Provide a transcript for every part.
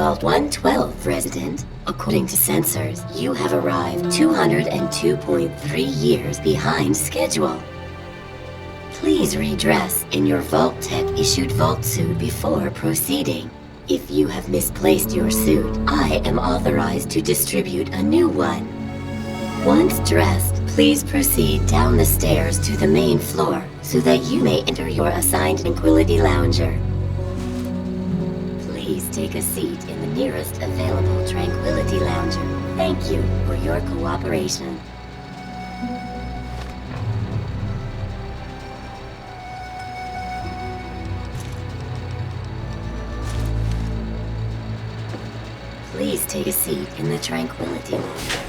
Vault 112 resident. According to sensors, you have arrived 202.3 years behind schedule. Please redress in your Vault Tech issued Vault suit before proceeding. If you have misplaced your suit, I am authorized to distribute a new one. Once dressed, please proceed down the stairs to the main floor so that you may enter your assigned Tranquillity Lounger. Please take a seat in the nearest available Tranquillity Lounger. Thank you for your cooperation. Please take a seat in the Tranquillity Lane.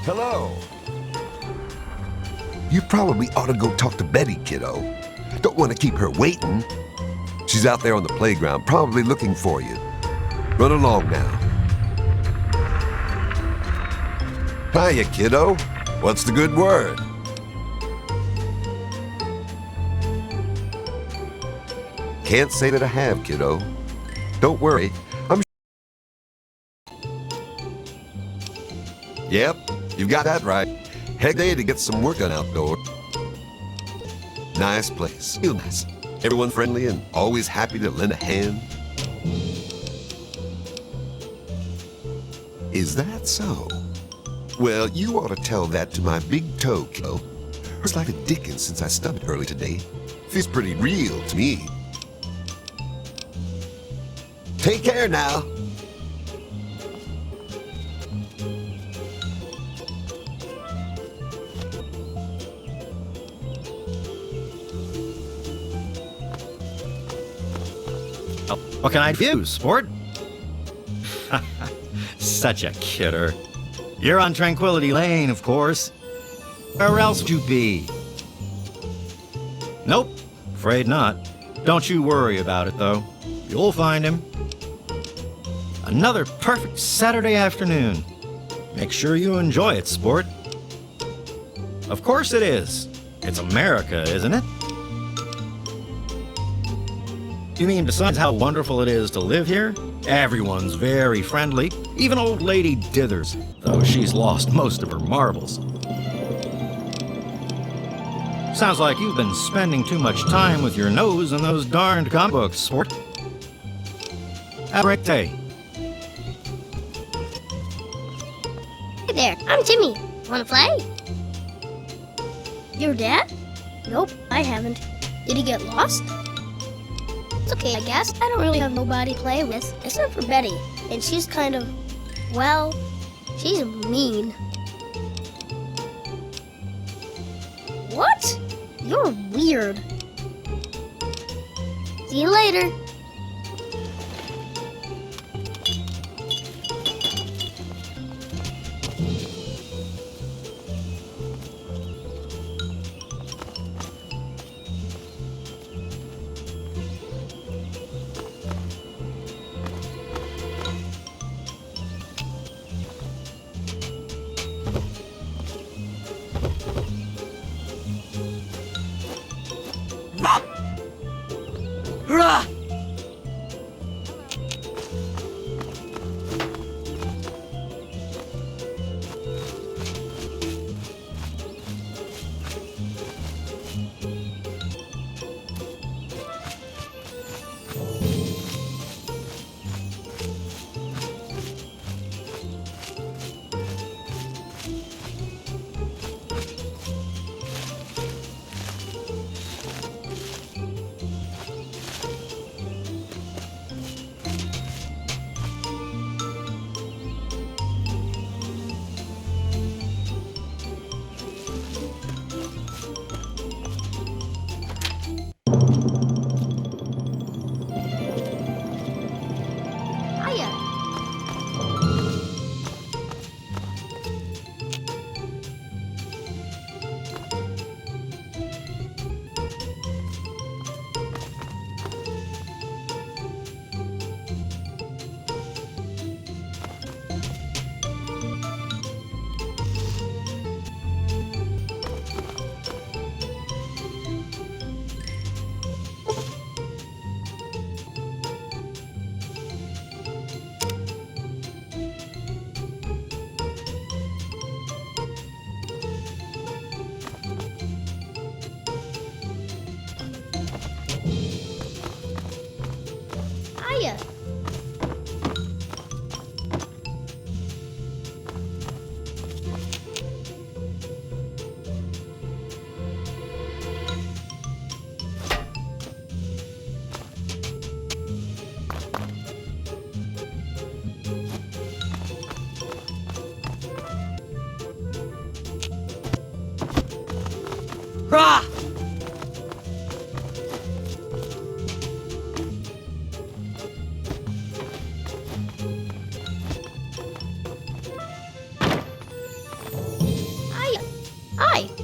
Hello. You probably ought to go talk to Betty, kiddo. Don't want to keep her waiting. She's out there on the playground, probably looking for you. Run along now. Hiya, kiddo. What's the good word? Can't say that I have, kiddo. Don't worry. Yep, you've got that right. Heck day to get some work done outdoors. Nice place. Real nice. Everyone friendly and always happy to lend a hand. Is that so? Well, you ought to tell that to my big toe, kiddo. It's like a Dickens since I stubbed early today. Feels pretty real to me. Take care now. What can I do, sport? Such a kidder. You're on Tranquillity Lane, of course. Where else would you be? Nope, afraid not. Don't you worry about it, though. You'll find him. Another perfect Saturday afternoon. Make sure you enjoy it, sport. Of course it is. It's America, isn't it? You mean besides how wonderful it is to live here? Everyone's very friendly, even old lady Dithers, though she's lost most of her marbles. Sounds like you've been spending too much time with your nose in those darned comic books, sport. Have a great day. Hey there, I'm Timmy. Wanna play? Your dad? Nope, I haven't. Did he get lost? It's okay, I guess. I don't really have nobody to play with, except for Betty. And she's kind of, well, she's mean. What? You're weird. See you later. Hurrah!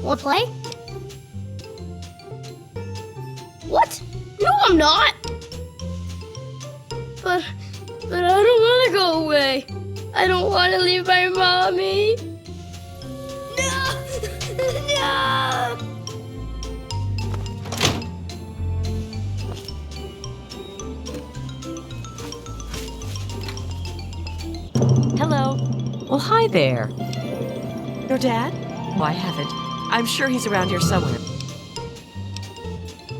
Want to play? What? No, I'm not! But I don't want to go away. I don't want to leave my mommy. No! No! Hello. Well, hi there. Your dad? Oh, I haven't. I'm sure he's around here somewhere.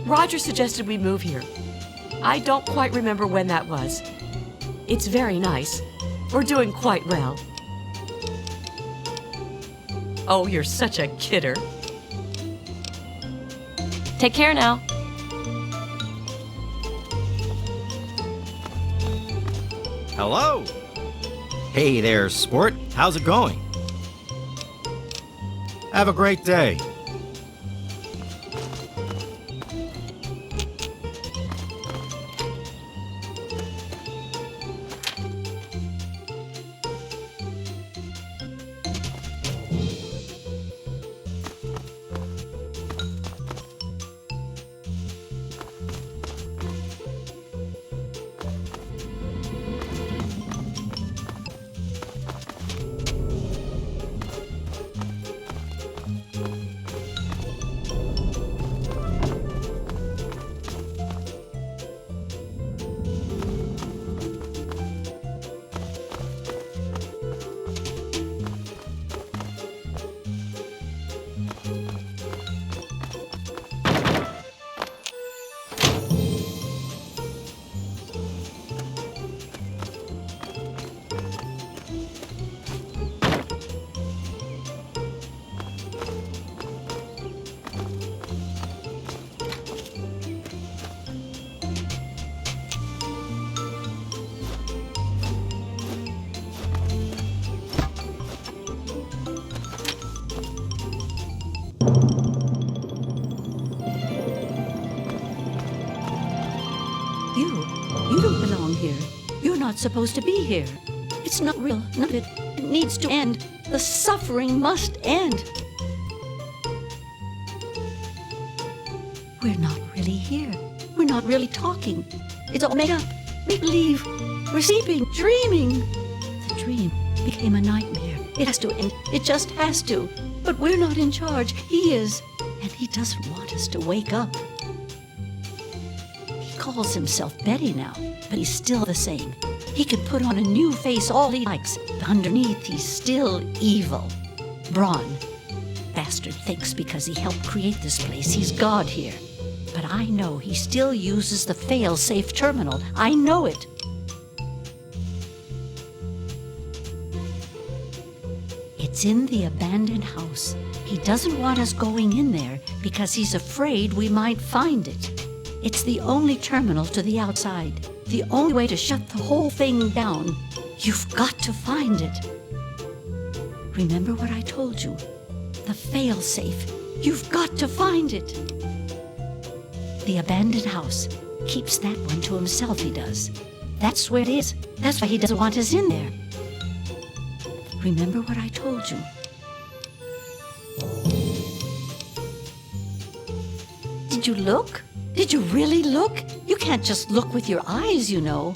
Roger suggested we move here. I don't quite remember when that was. It's very nice. We're doing quite well. Oh, you're such a kidder. Take care now. Hello? Hey there, sport. How's it going? Have a great day. You don't belong here. You're not supposed to be here. It's not real. None of it. It needs to end. The suffering must end. We're not really here. We're not really talking. It's all made up. Make believe. We're sleeping, dreaming. The dream became a nightmare. It has to end. It just has to. But we're not in charge. He is. And he doesn't want us to wake up. He calls himself Betty now, but he's still the same. He can put on a new face all he likes, but underneath he's still evil. Braun. Bastard thinks because he helped create this place, he's God here. But I know he still uses the fail-safe terminal. I know it. It's in the abandoned house. He doesn't want us going in there because he's afraid we might find it. It's the only terminal to the outside. The only way to shut the whole thing down. You've got to find it. Remember what I told you? The fail-safe. You've got to find it. The abandoned house. Keeps that one to himself, he does. That's where it is. That's why he doesn't want us in there. Remember what I told you? Did you look? Did you really look? You can't just look with your eyes, you know.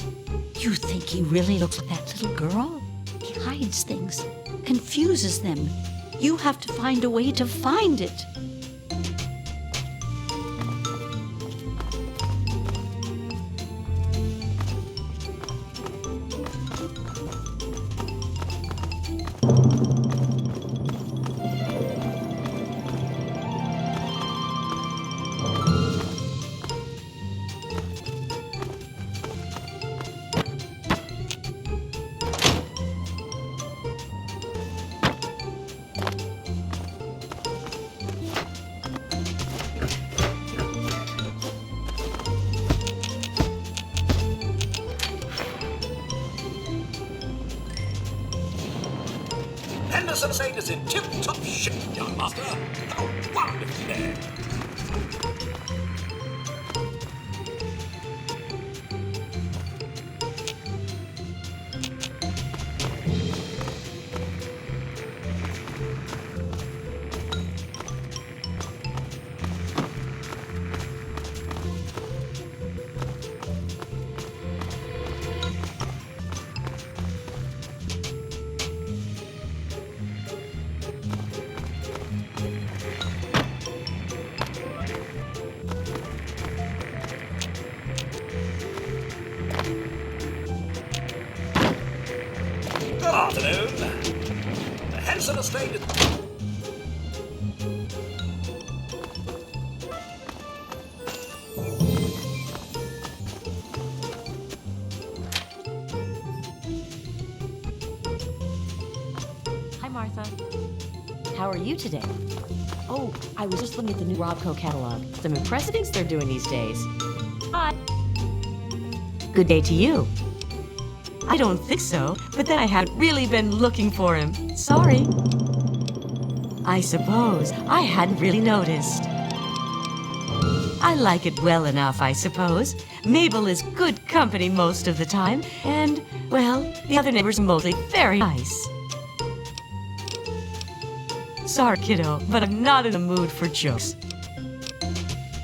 You think he really looks like that little girl? He hides things, confuses them. You have to find a way to find it. Henderson Saint is in tip-top shape, young master. How wonderful day. afternoon. The Henson estate is... Hi, Martha. How are you today? Oh, I was just looking at the new Robco catalog. Some impressive things they're doing these days. Hi. Good day to you. I don't think so, but then I haven't really been looking for him. Sorry. I suppose I hadn't really noticed. I like it well enough, I suppose. Mabel is good company most of the time, and, well, the other neighbors are mostly very nice. Sorry, kiddo, but I'm not in the mood for jokes.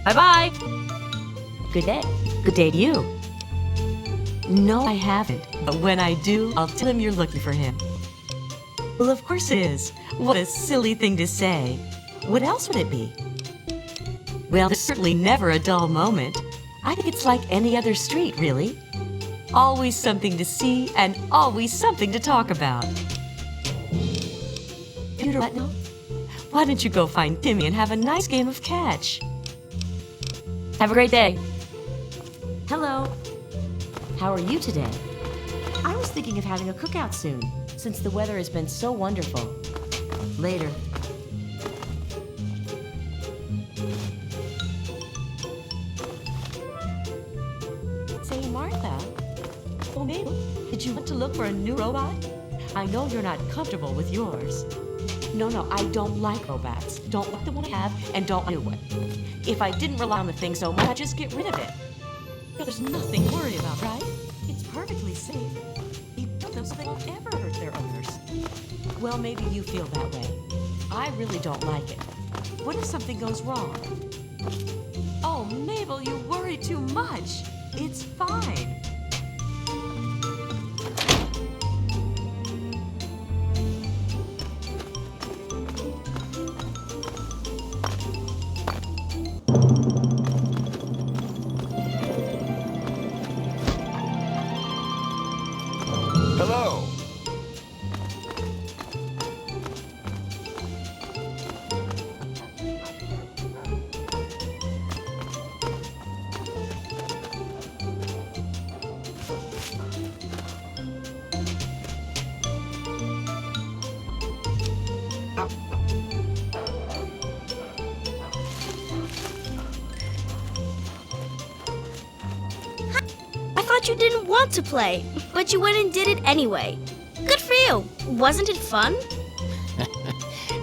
Bye-bye. Good day. Good day to you. No, I haven't. But when I do, I'll tell him you're looking for him. Well, of course it is. What a silly thing to say. What else would it be? Well, there's certainly never a dull moment. I think it's like any other street, really. Always something to see and always something to talk about. Computer, what now? Why don't you go find Timmy and have a nice game of catch? Have a great day. Hello. How are you today? I was thinking of having a cookout soon, since the weather has been so wonderful. Later. Say, Martha. Oh, Mabel, did you want to look for a new robot? I know you're not comfortable with yours. No, I don't like robots. Don't like the one I have, and don't want a new one. If I didn't rely on the thing so much, I'd just get rid of it. There's nothing to worry about, right? It's perfectly safe. You built them so they don't ever hurt their owners. Well, maybe you feel that way. I really don't like it. What if something goes wrong? Oh, Mabel, you worry too much. It's fine. Hello. I thought you didn't want to play, but you went and did it anyway. Good for you. Wasn't it fun?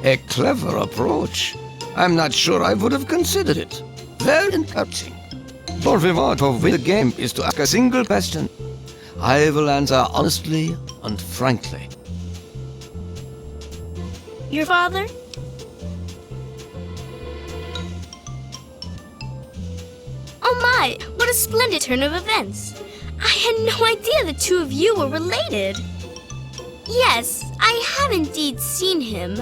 A clever approach. I'm not sure I would have considered it. Very encouraging. Your reward for winning the game is to ask a single question. I will answer honestly and frankly. Your father? Oh my, what a splendid turn of events. I had no idea the two of you were related. Yes, I have indeed seen him.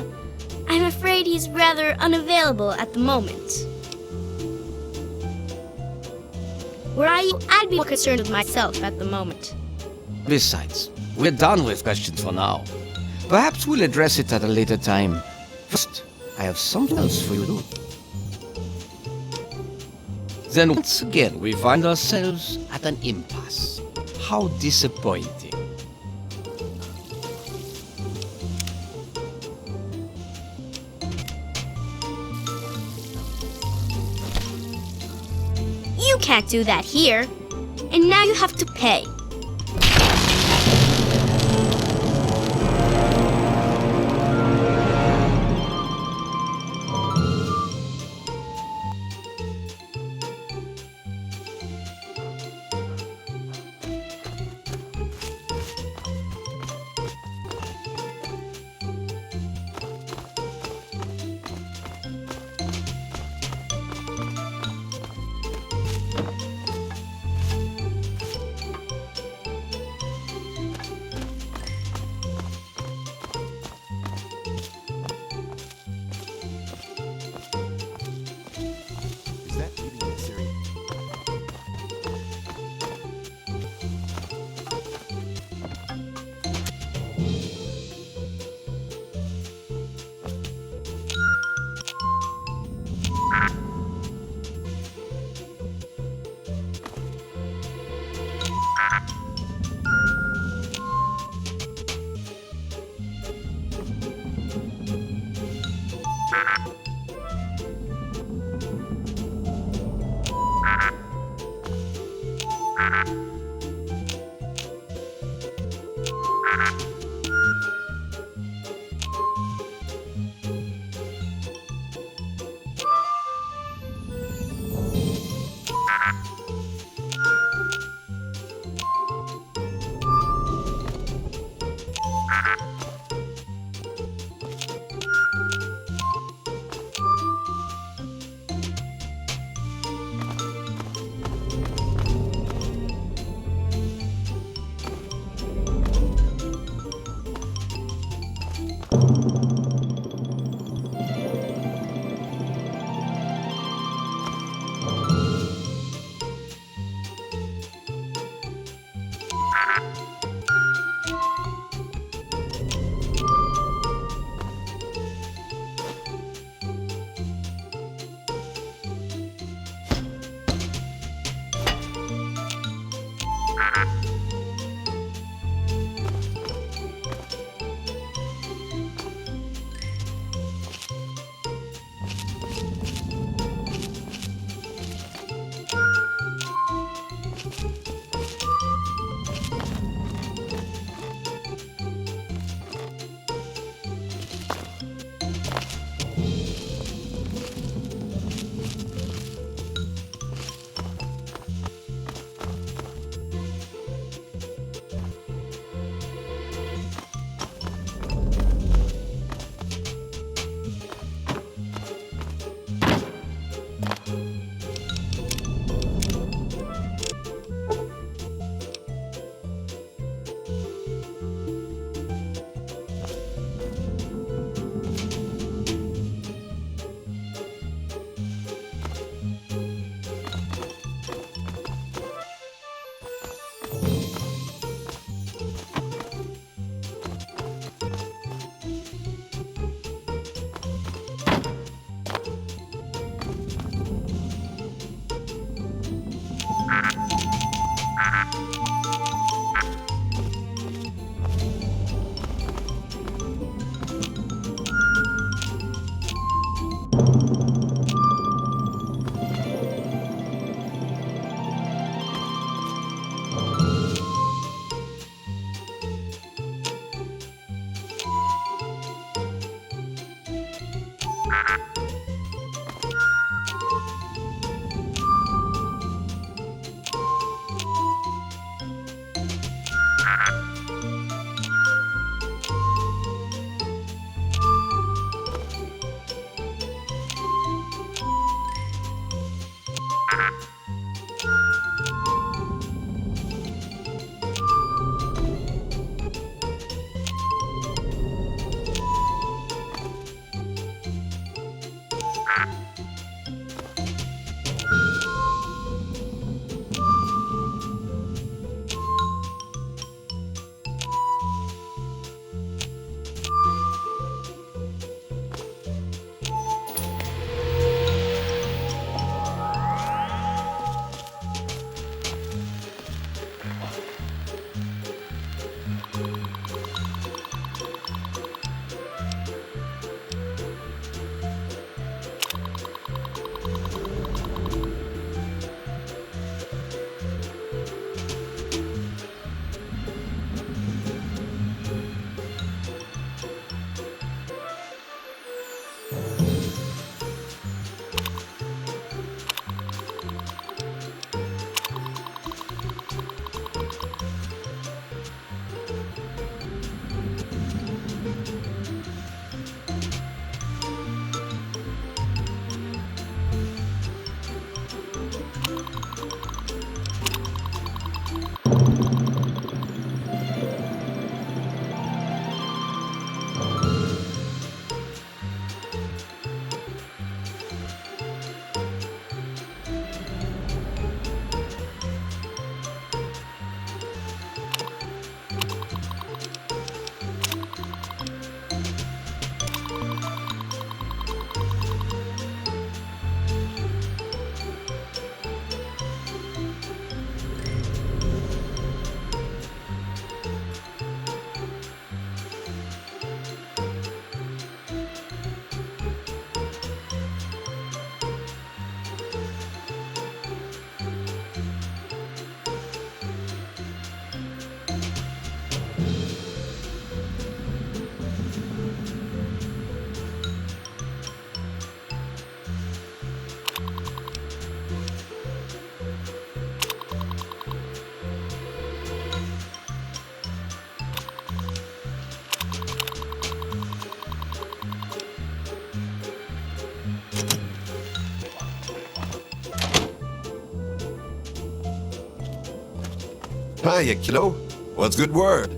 I'm afraid he's rather unavailable at the moment. Were I you, I'd be more concerned with myself at the moment. Besides, we're done with questions for now. Perhaps we'll address it at a later time. First, I have something else for you to do. Then once again, we find ourselves at an impasse. How disappointing. You can't do that here. And now you have to pay. Hiya, kiddo. What's good word?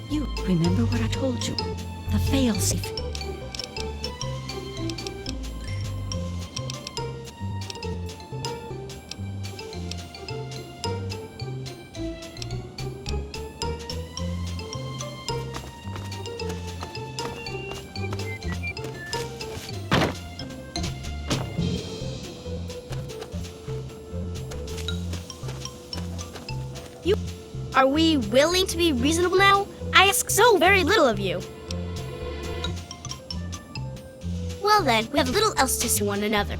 You remember what I told you? The failsafe. Are we willing to be reasonable now? I ask so very little of you. Well then, we have little else to say to one another.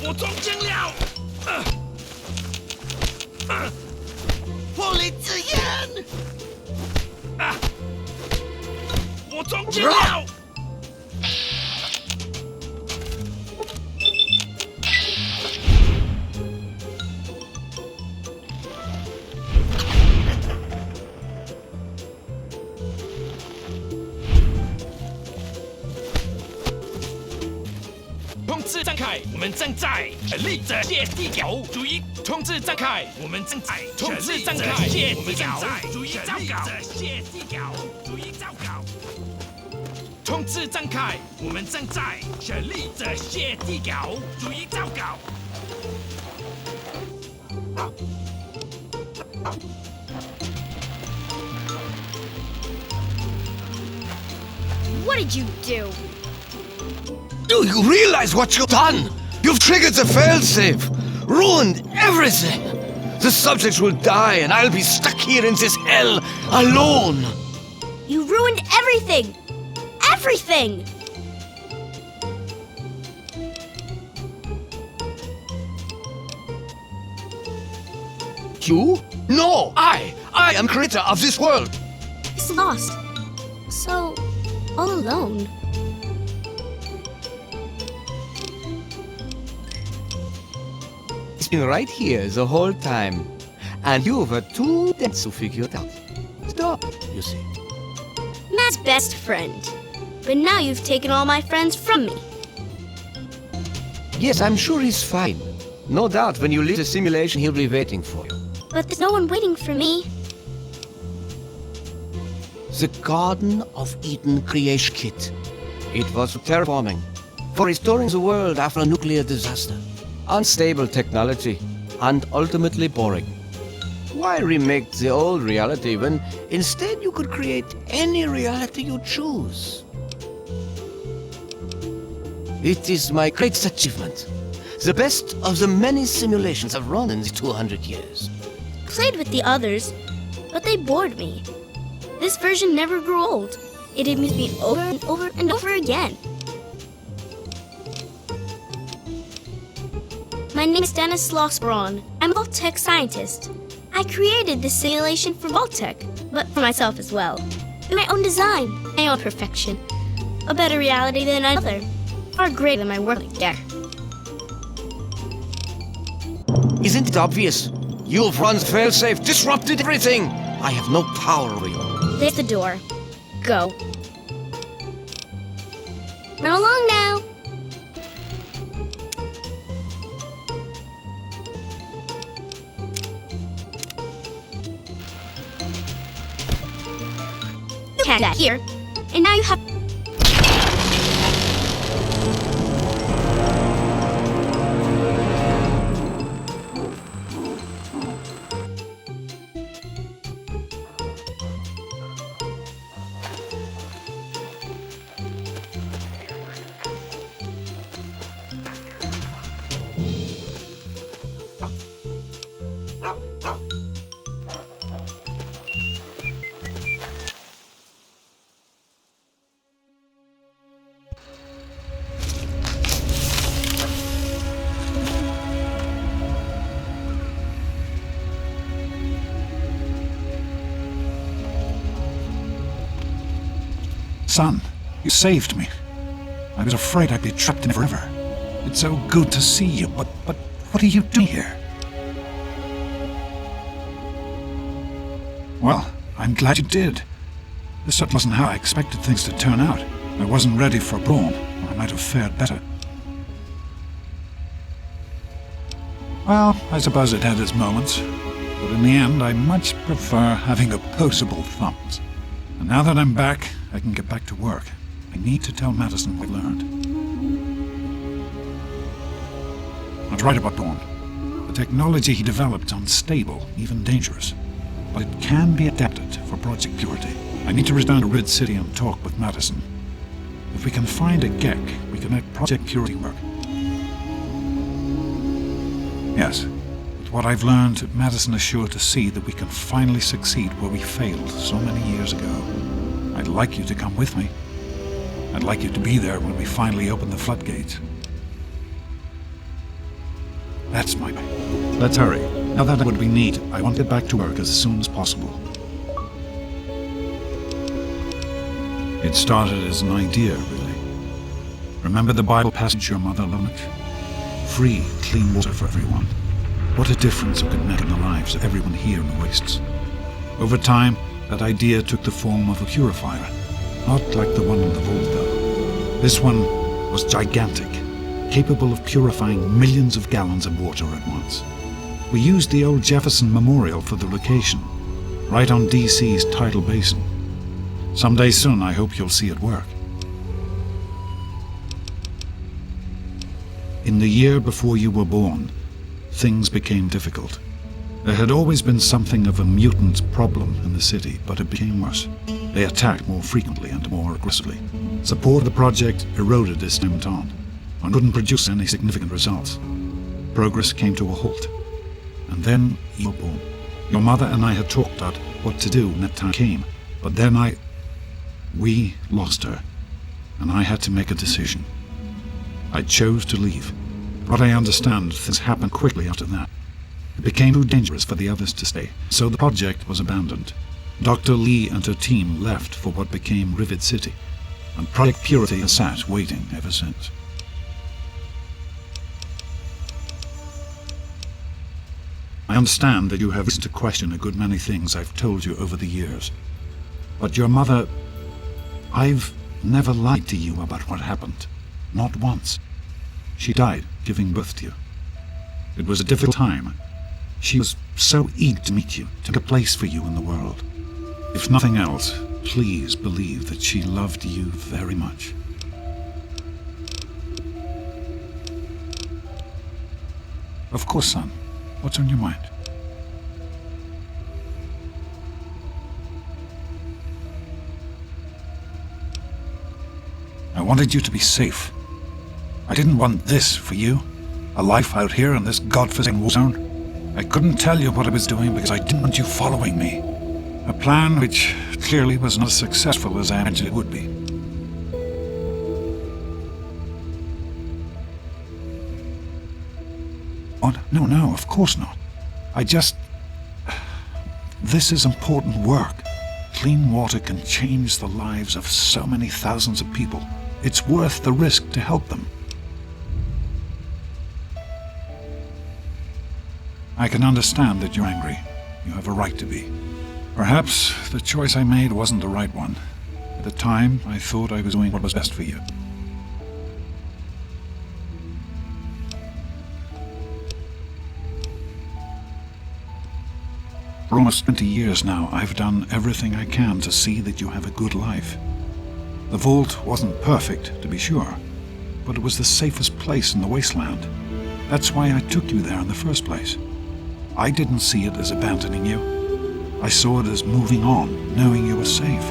我中箭了！火力之焰！我中箭了！冲刺张开，我们正在立着谢地表，注意！冲刺张开，我们正在冲刺张开，谢地表，注意糟糕！谢地表，注意糟糕！冲刺张开，我们正在立着谢地表，注意糟糕！ What did you do? Do you realize what you've done? You've triggered the failsafe, ruined everything. The subjects will die and I'll be stuck here in this hell alone. You ruined everything! Everything! You? No, I am creator of this world. It's lost. So, all alone. It's been right here the whole time. And you were too dense to figure it out. Stop, you see. Matt's best friend. But now you've taken all my friends from me. Yes, I'm sure he's fine. No doubt when you leave the simulation, he'll be waiting for you. But there's no one waiting for me. The Garden of Eden creation kit. It was terraforming, for restoring the world after a nuclear disaster. Unstable technology, and ultimately boring. Why remake the old reality when instead you could create any reality you choose? It is my greatest achievement. The best of the many simulations I've run in the 200 years. Played with the others, but they bored me. This version never grew old. It amused me over and over and over again. My name is Dennis Lossbron. I'm a Vault-Tec scientist. I created this simulation for Vault-Tec, but for myself as well. My own design, my own perfection. A better reality than another. Far greater than my work there. Isn't it obvious? You've run failsafe, disrupted everything. I have no power over you. There's the door. Go. Run along now. You had that here, and now you have... Son, you saved me. I was afraid I'd be trapped in it forever. It's so good to see you, but what are you doing here? Well, I'm glad you did. This certainly wasn't how I expected things to turn out. I wasn't ready for Braun, or I might have fared better. Well, I suppose it had its moments, but in the end I much prefer having opposable thumbs. And now that I'm back, I can get back to work. I need to tell Madison what I learned. I was right about Braun. The technology he developed is unstable, even dangerous. But it can be adapted for Project Purity. I need to return to Rid City and talk with Madison. If we can find a GEC, we can make Project Purity work. Yes, with what I've learned, Madison is sure to see that we can finally succeed where we failed so many years ago. I'd like you to come with me. I'd like you to be there when we finally open the floodgates. That's my way. Let's hurry. Now that would be neat. I want to get back to work as soon as possible. It started as an idea, really. Remember the Bible passage your mother loved? Free, clean water for everyone. What a difference it could make in the lives of everyone here in the wastes. Over time, that idea took the form of a purifier. Not like the one in the vault, though. This one was gigantic, capable of purifying millions of gallons of water at once. We used the old Jefferson Memorial for the location, right on DC's tidal basin. Someday soon, I hope you'll see it work. In the year before you were born, things became difficult. There had always been something of a mutant problem in the city, but it became worse. They attacked more frequently and more aggressively. Support of the project eroded as time went on, and couldn't produce any significant results. Progress came to a halt. And then you were born. Your mother and I had talked about what to do when that time came, but then we lost her, and I had to make a decision. I chose to leave. What I understand, things happened quickly after that. It became too dangerous for the others to stay, so the project was abandoned. Dr. Lee and her team left for what became Rivet City, and Project Purity has sat waiting ever since. I understand that you have reason to question a good many things I've told you over the years. But your mother... I've never lied to you about what happened. Not once. She died giving birth to you. It was a difficult time. She was so eager to meet you, to make a place for you in the world. If nothing else, please believe that she loved you very much. Of course, son. What's on your mind? I wanted you to be safe. I didn't want this for you. A life out here in this godforsaken war zone. I couldn't tell you what I was doing because I didn't want you following me. A plan which clearly was not as successful as I imagined it would be. Oh, no, of course not. This is important work. Clean water can change the lives of so many thousands of people. It's worth the risk to help them. I can understand that you're angry. You have a right to be. Perhaps the choice I made wasn't the right one. At the time, I thought I was doing what was best for you. For almost 20 years now, I've done everything I can to see that you have a good life. The vault wasn't perfect, to be sure, but it was the safest place in the wasteland. That's why I took you there in the first place. I didn't see it as abandoning you. I saw it as moving on, knowing you were safe.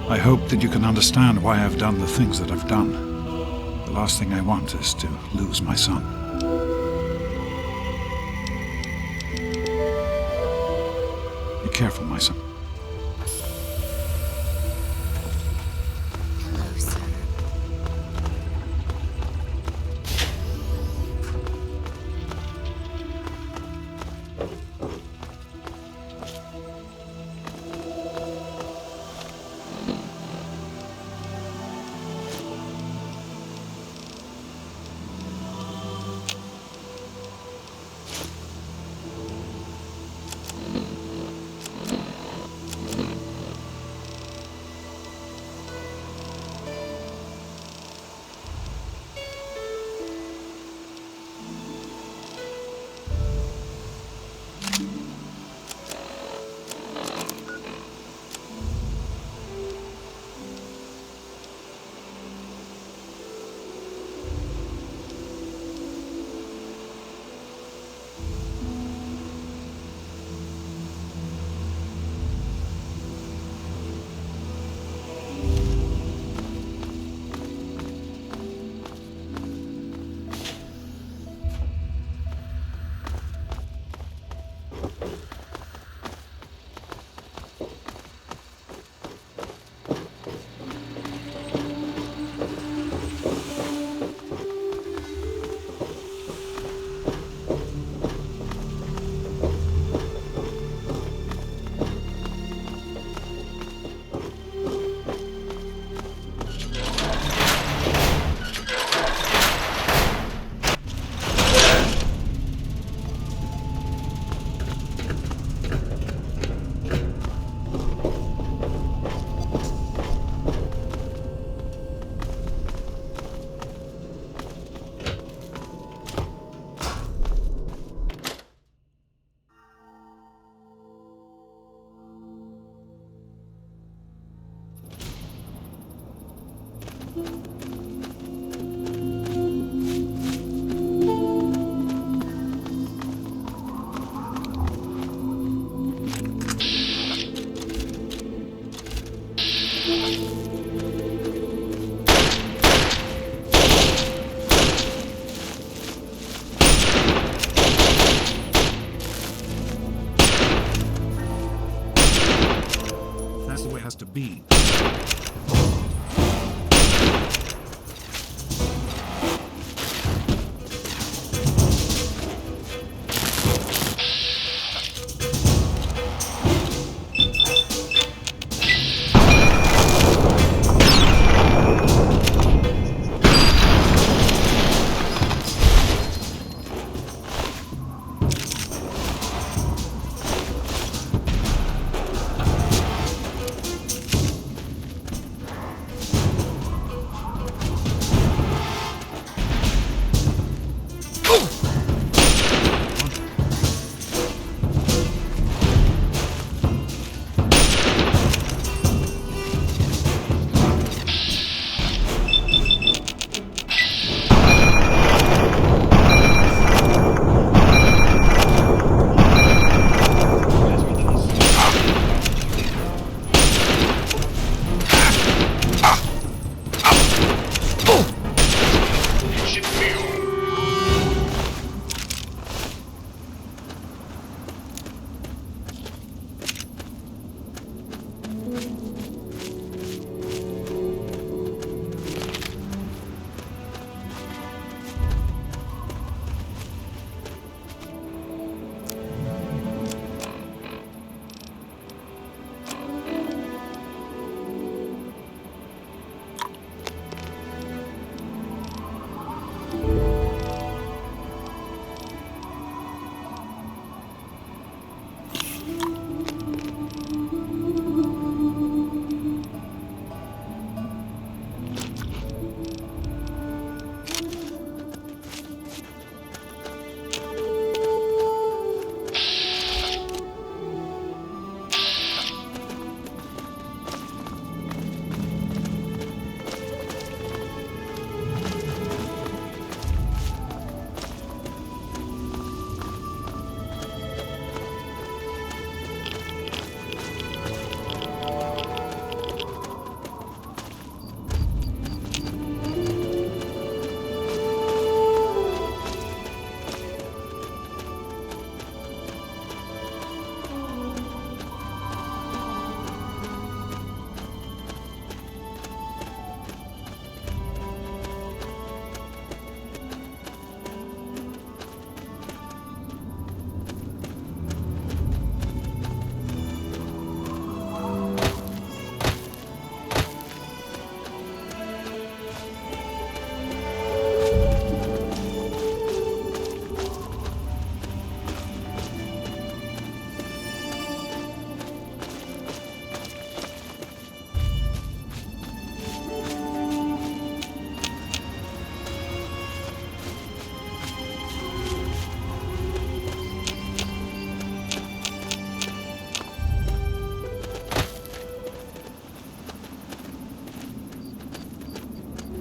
I hope that you can understand why I've done the things that I've done. The last thing I want is to lose my son. Be careful, my son. Hello, sir. That's the way it has to be.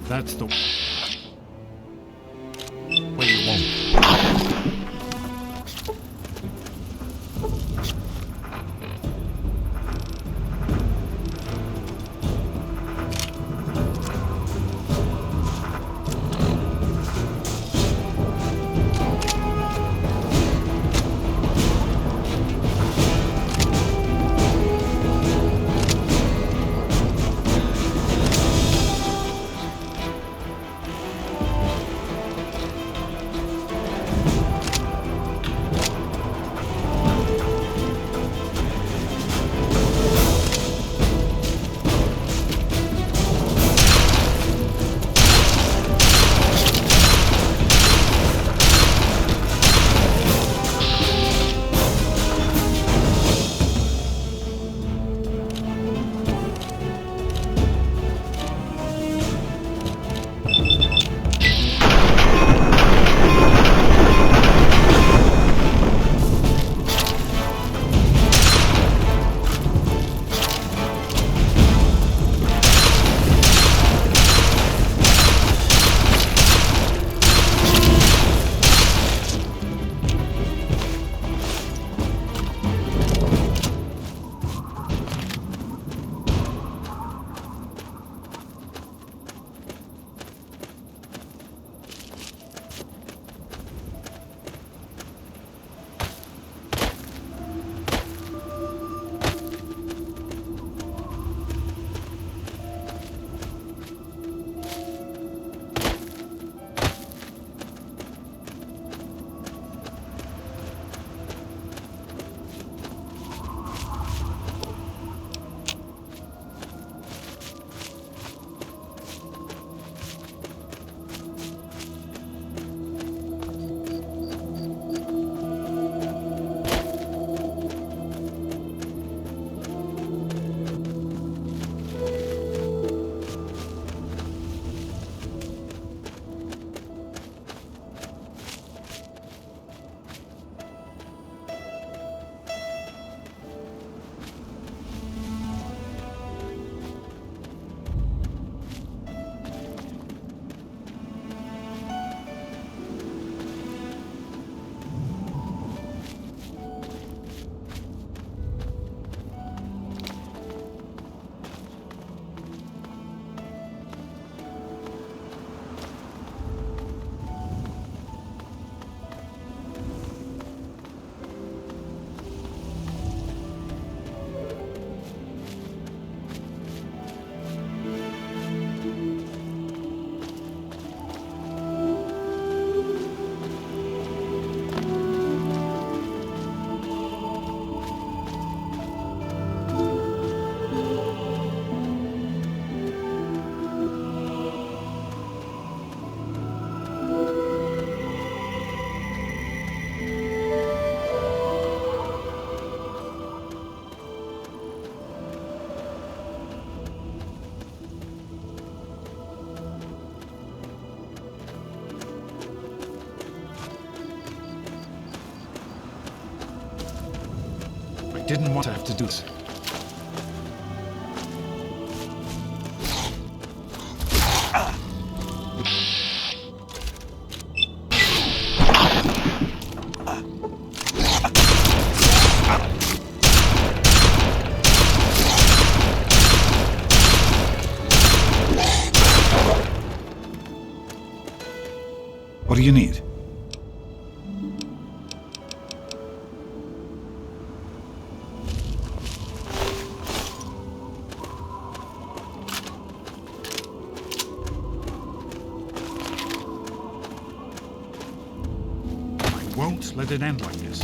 That's the way you won't. I didn't want to have to do this. What do you need? I won't let it end like this.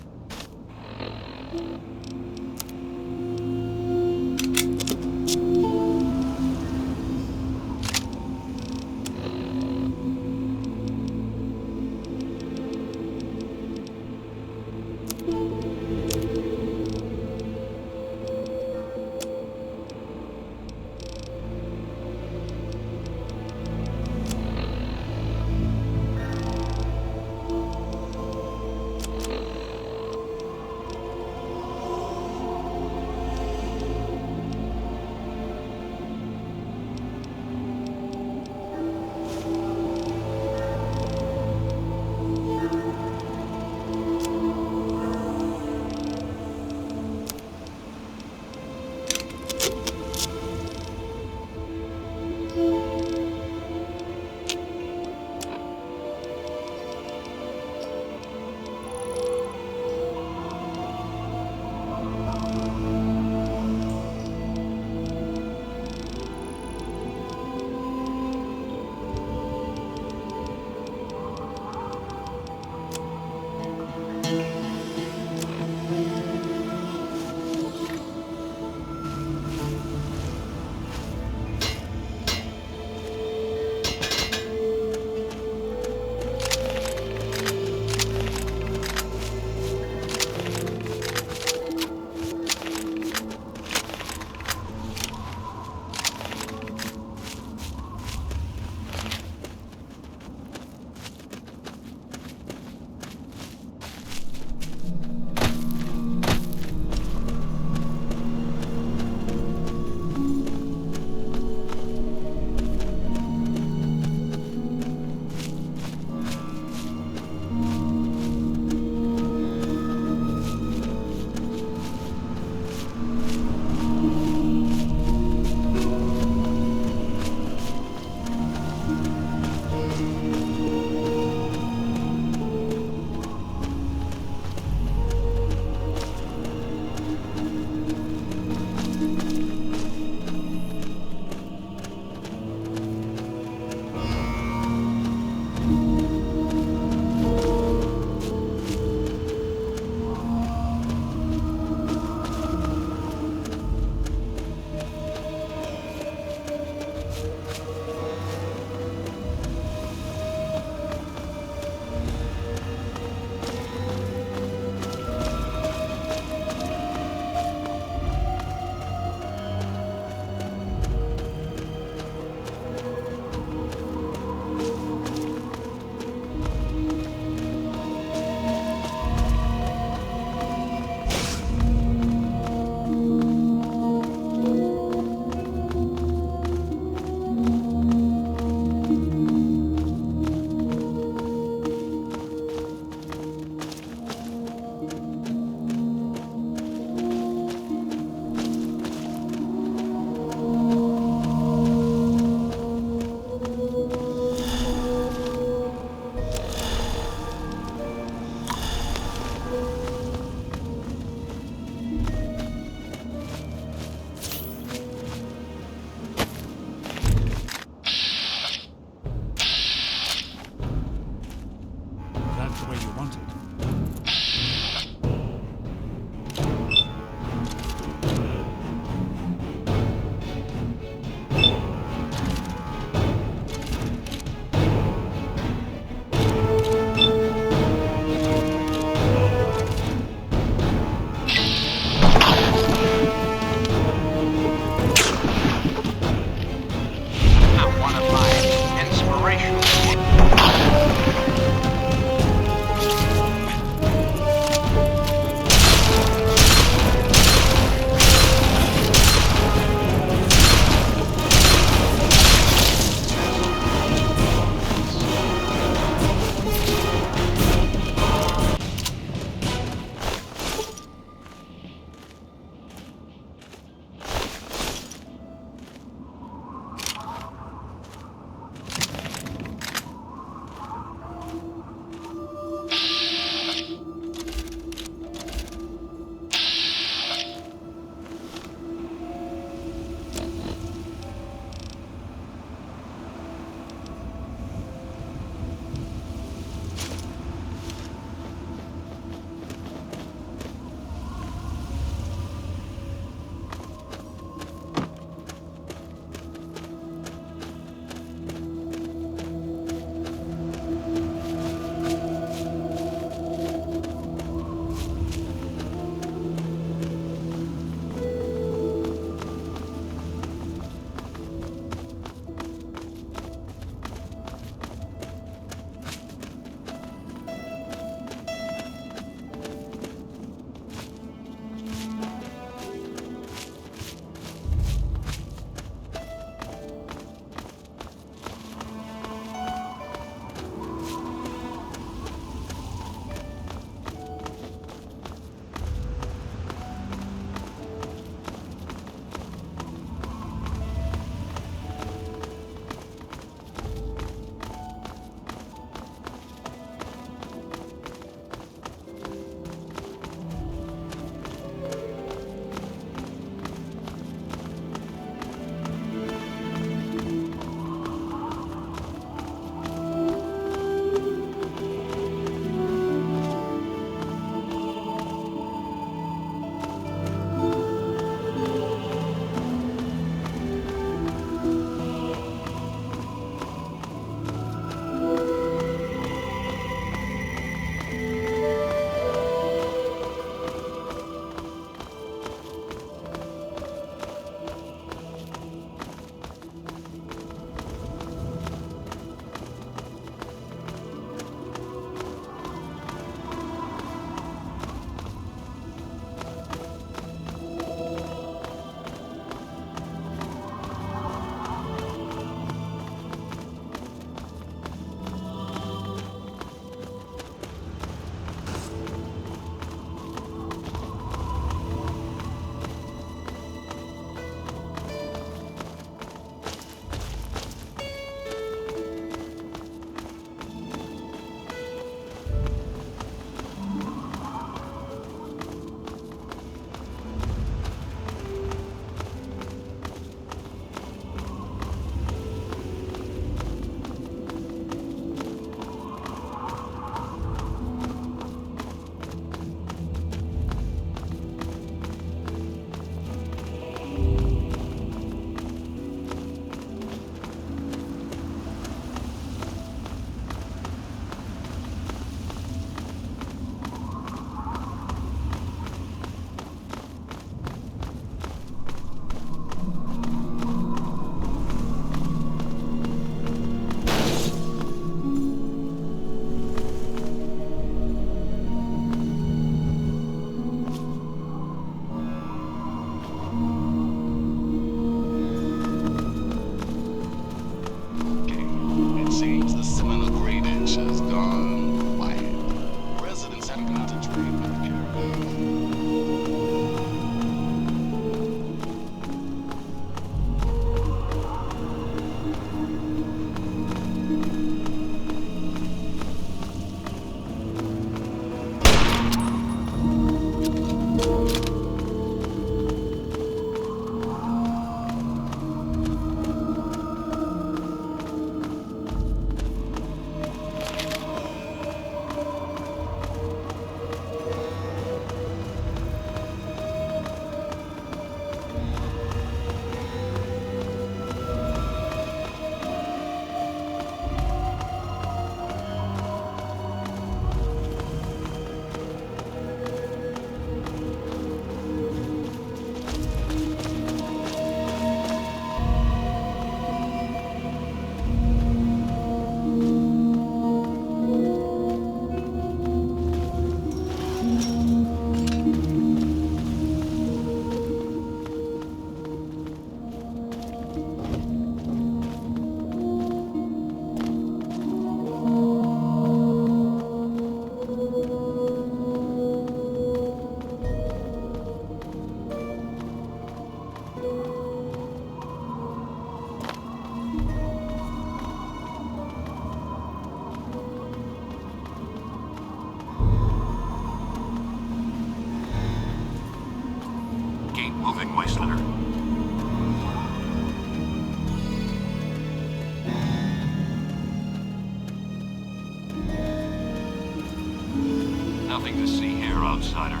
outsider.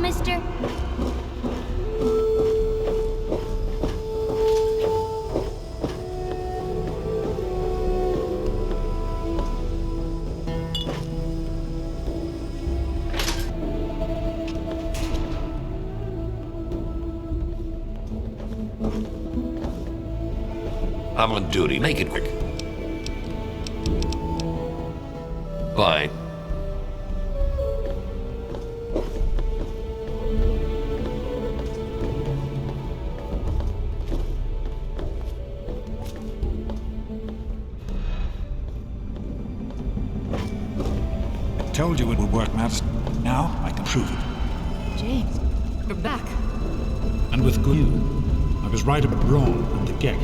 mister. I'm on duty. Make it quick. Fine. I told you it would work, Madison. Now I can prove it. James, you're back. And with good news. I was right about Braun and the Gek.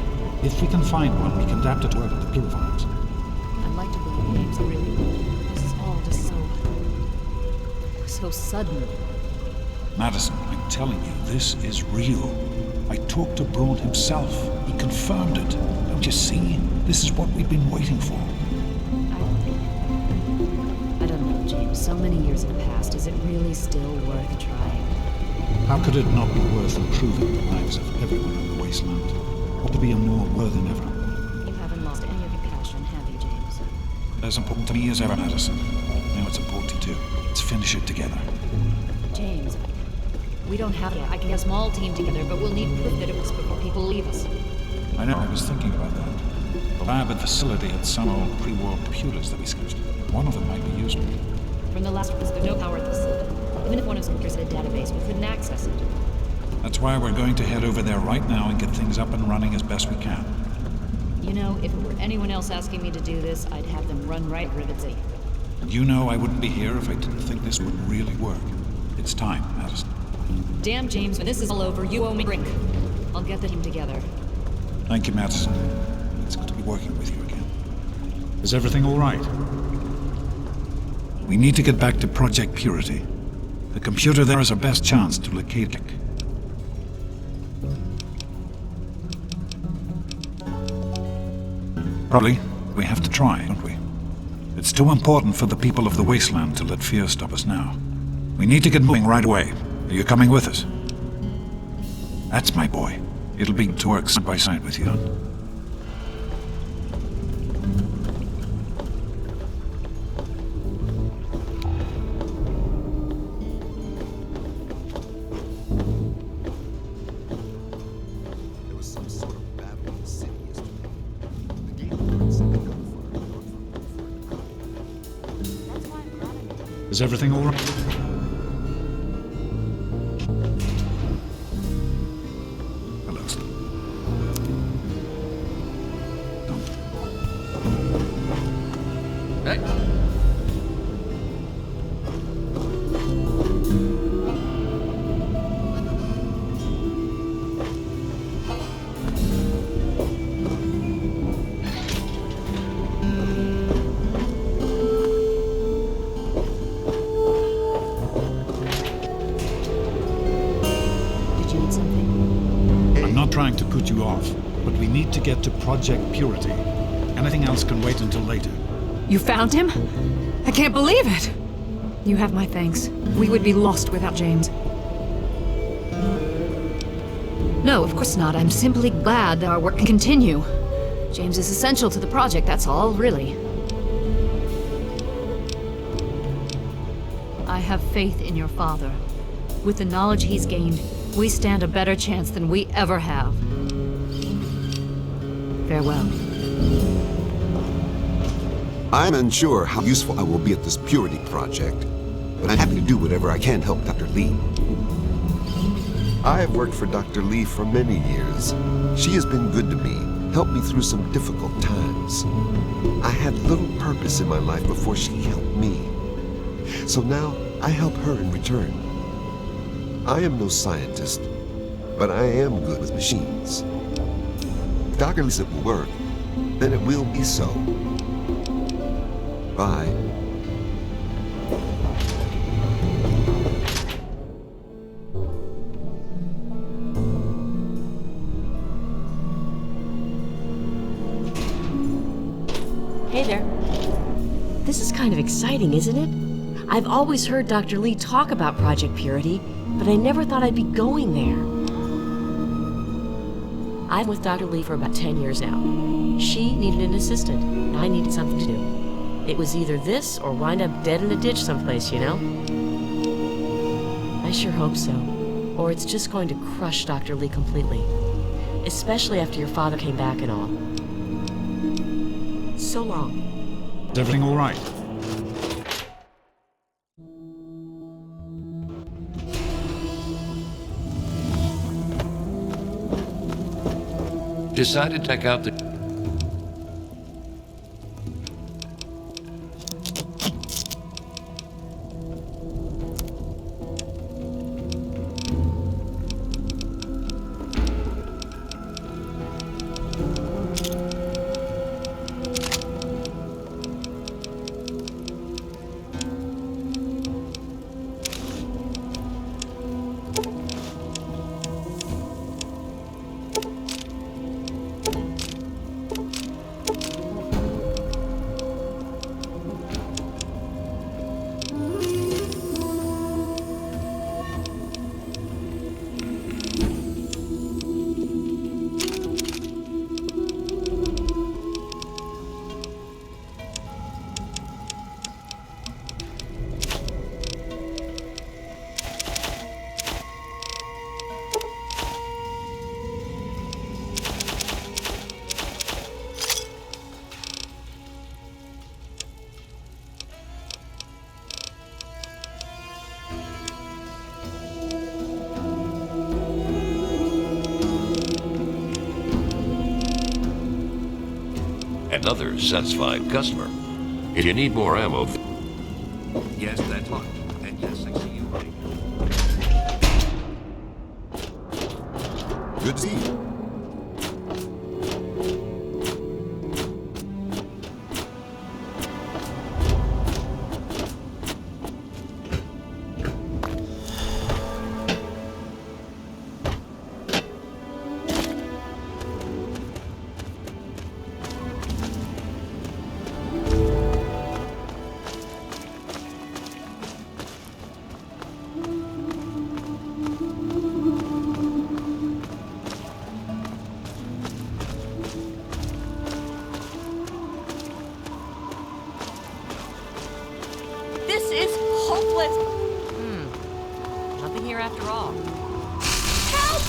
If we can find one, we can adapt it to work with the purifiers. I'd like to believe James, really. This is all just so sudden. Madison, I'm telling you, this is real. I talked to Braun himself. He confirmed it. Don't you see? This is what we've been waiting for. I don't know, James. So many years have passed. Is it really still worth trying? How could it not be worth improving the lives of everyone in the wasteland? Ought to be a more worthy than ever. You haven't lost any of your passion, have you, James? As important to me as ever, Madison. Now it's important to you. Let's finish it together. James, we don't have to. I can get a small team together, but we'll need proof that it was before people leave us. I know, I was thinking about that. The lab and facility had some old pre-war computers that we sketched. One of them might be useful. From the last reports, there's no power at the facility. Even if one of us computers had a database, we couldn't access it. That's why we're going to head over there right now and get things up and running as best we can. You know, if it were anyone else asking me to do this, I'd have them run right Rivet City. And you know I wouldn't be here if I didn't think this would really work. It's time, Madison. Damn, James, when this is all over, you owe me a drink. I'll get the team together. Thank you, Madison. It's good to be working with you again. Is everything all right? We need to get back to Project Purity. The computer there is our best chance to locate it. Probably. We have to try, don't we? It's too important for the people of the wasteland to let fear stop us now. We need to get moving right away. Are you coming with us? That's my boy. It'll be to work side by side with you. There was some sort of battle in the city yesterday. The game sent a gunfire from Is everything all right? Hello, Steve. Hey. Did you need something? I'm not trying to put you off, but we need to get to Project Purity. Anything else can wait until later. You found him? I can't believe it! You have my thanks. We would be lost without James. No, of course not. I'm simply glad that our work can continue. James is essential to the project, that's all, really. I have faith in your father. With the knowledge he's gained, we stand a better chance than we ever have. Farewell. I'm unsure how useful I will be at this Purity project, but I'm happy to do whatever I can to help Dr. Lee. I have worked for Dr. Lee for many years. She has been good to me, helped me through some difficult times. I had little purpose in my life before she helped me. So now I help her in return. I am no scientist, but I am good with machines. If Dr. Lee said it will work, then it will be so. Bye. Hey there. This is kind of exciting, isn't it? I've always heard Dr. Lee talk about Project Purity, but I never thought I'd be going there. I'm with Dr. Lee for about 10 years now. She needed an assistant, and I needed something to do. It was either this or wind up dead in a ditch someplace, you know? I sure hope so. Or it's just going to crush Dr. Lee completely. Especially after your father came back and all. So long. Is everything all right? Decided to check out the... Another satisfied customer. If you need more ammo... Yes, that's fine. And yes, I see you. Good to see you. This is hopeless! Nothing here after all. Help!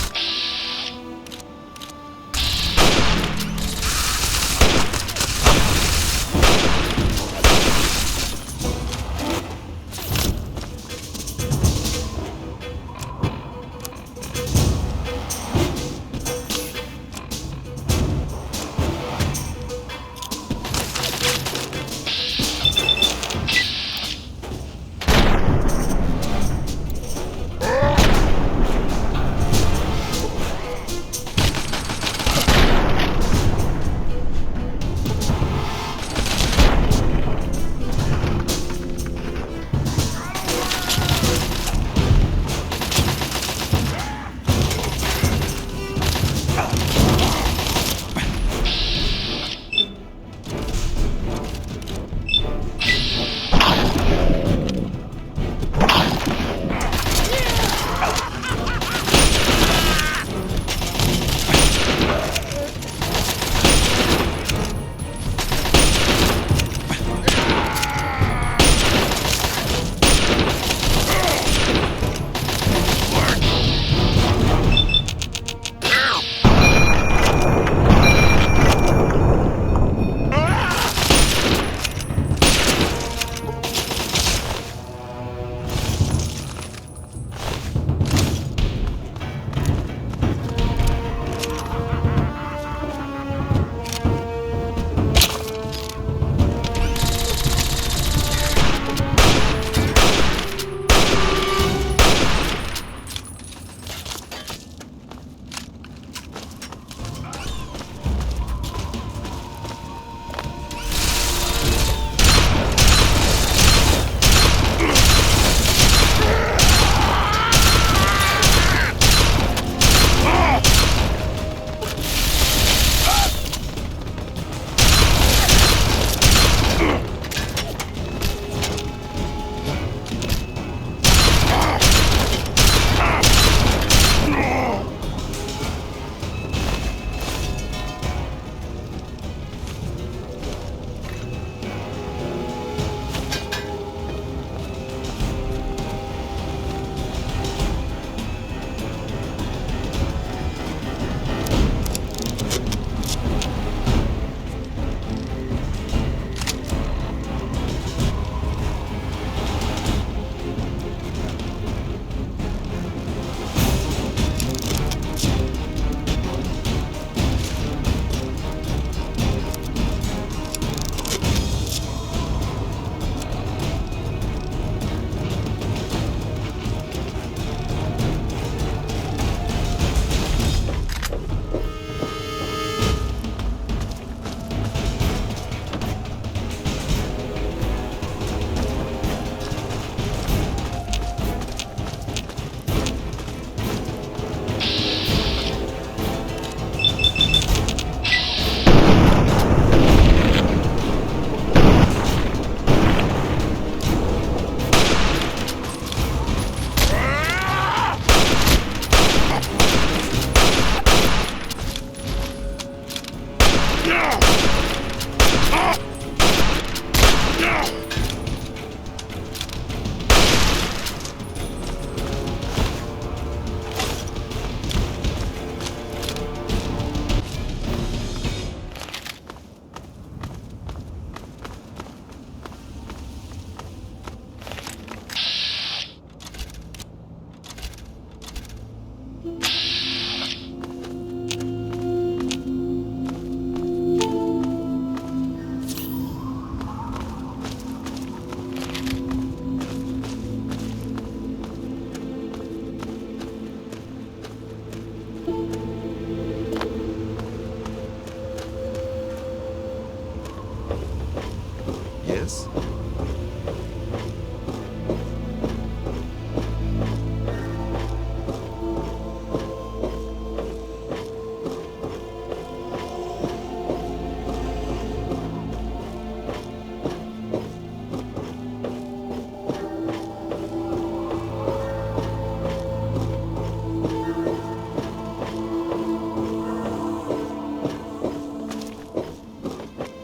Yes?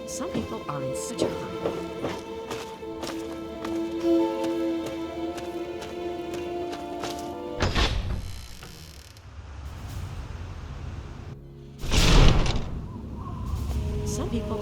Some people are in such a hurry. Some people